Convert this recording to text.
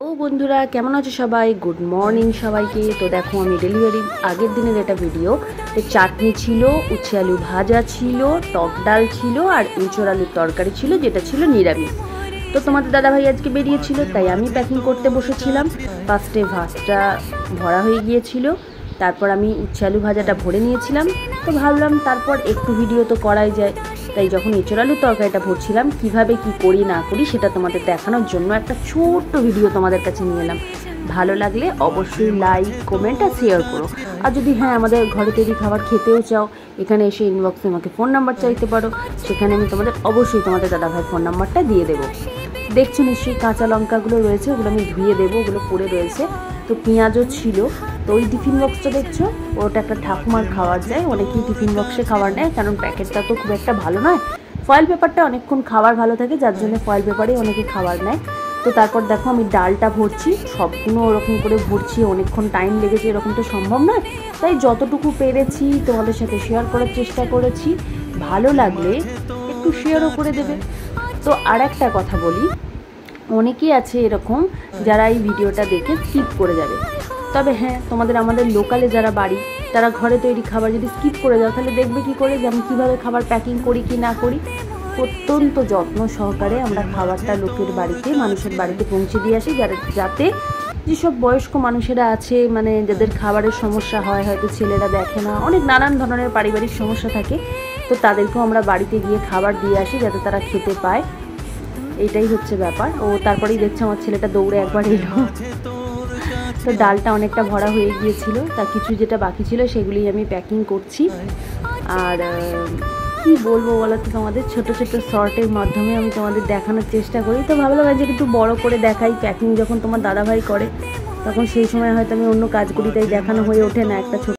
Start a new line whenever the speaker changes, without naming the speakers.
ও বন্ধুরা কেমন আছো সবাই? গুড মর্নিং সবাইকে। তো দেখো আমি ডেলিভারির আগের দিনের এটা ভিডিও। চাটনি ছিল, উচ্ছে আলু ভাজা ছিল, টক ডাল ছিল আর এঁচোড় আলুর তরকারি ছিল, যেটা ছিল নিরামিষ। তো তোমাদের দাদাভাই আজকে বেরিয়েছিল, তাই আমি প্যাকিং করতে বসেছিলাম। ফার্স্টে ভাতটা ভরা হয়ে গিয়েছিল, তারপর আমি উচ্ছে আলু ভাজাটা ভরে নিয়েছিলাম। তো ভাবলাম তারপর একটু ভিডিও তো করাই যায়, তাই যখন এঁচোড় আলুর তরকারিটা ভরছিলাম কীভাবে কি করি না করি সেটা তোমাদের দেখানোর জন্য একটা ছোট্ট ভিডিও তোমাদের কাছে নিয়ে এলাম। ভালো লাগলে অবশ্যই লাইক, কমেন্ট আর শেয়ার করো। আর যদি আমাদের ঘরে তৈরি খাবার খেতেও চাও, এখানে এসে ইনবক্সে আমাকে ফোন নাম্বার চাইতে পারো, সেখানে আমি অবশ্যই তোমাদের দাদাভাইয়ের ফোন নাম্বারটা দিয়ে দেবো। দেখছো নিশ্চয়ই কাঁচা লঙ্কাগুলো রয়েছে, ওগুলো আমি ধুয়ে দেবো, ওগুলো পড়ে রয়েছে। তো পেঁয়াজও ছিল। তো ওই টিফিন বক্সটা দেখছো, ওটা একটা ঠাকুমার খাবার যায়, অনেকেই টিফিন বক্সে খাবার নেয়, কারণ প্যাকেটটা তো খুব একটা ভালো নয়। ফয়েল পেপারটা অনেকক্ষণ খাবার ভালো থাকে, যার জন্য ফয়েল পেপারে অনেকে খাবার নেয়। তো তারপর দেখো আমি ডালটা ভরছি, সবগুলো ওরকম করে ভরছি, অনেকক্ষণ টাইম লেগেছে, এরকম তো সম্ভব নয়, তাই যতটুকু পেরেছি তোমাদের সাথে শেয়ার করার চেষ্টা করেছি। ভালো লাগলে একটু শেয়ারও করে দেবে। তো আর একটা কথা বলি, অনেকেই আছে এরকম যারা এই ভিডিওটা দেখে স্কিপ করে যাবে। তবে হ্যাঁ, আমাদের লোকালে যারা বাড়ি, তারা ঘরে তৈরি খাবার যদি স্কিপ করে যাও, তাহলে দেখবে কী করে যে আমি কীভাবে খাবার প্যাকিং করি কি না করি। অত্যন্ত যত্ন সহকারে আমরা খাবারটা লোকের বাড়িতে, মানুষের বাড়িতে পৌঁছে দিয়ে আসি, যাতে যেসব বয়স্ক মানুষেরা আছে, মানে যাদের খাবারের সমস্যা হয়, হয়তো ছেলেরা দেখে না, অনেক নানান ধরনের পারিবারিক সমস্যা থাকে, তো তাদেরকেও আমরা বাড়িতে গিয়ে খাবার দিয়ে আসি যাতে তারা খেতে পায়। এইটাই হচ্ছে ব্যাপার। ও তারপরেই দেখছে আমার ছেলেটা দৌড়ে একবার এলো। তো ডালটা অনেকটা ভরা হয়ে গিয়েছিল, তা কিছু যেটা বাকি ছিল সেগুলি আমি প্যাকিং করছি। আর কি বলবো বলো তো, তোমাদের ছোট ছোট শর্টের মাধ্যমে আমি তোমাদের দেখানোর চেষ্টা করি। তো ভাবলাম যে একটু বড় করে দেখাই, প্যাকিং যখন তোমার দাদাভাই করে তখন সেই সময় হয়তো আমি অন্য কাজ করি, তাই দেখানো হয়ে ওঠে না। একটা ছোট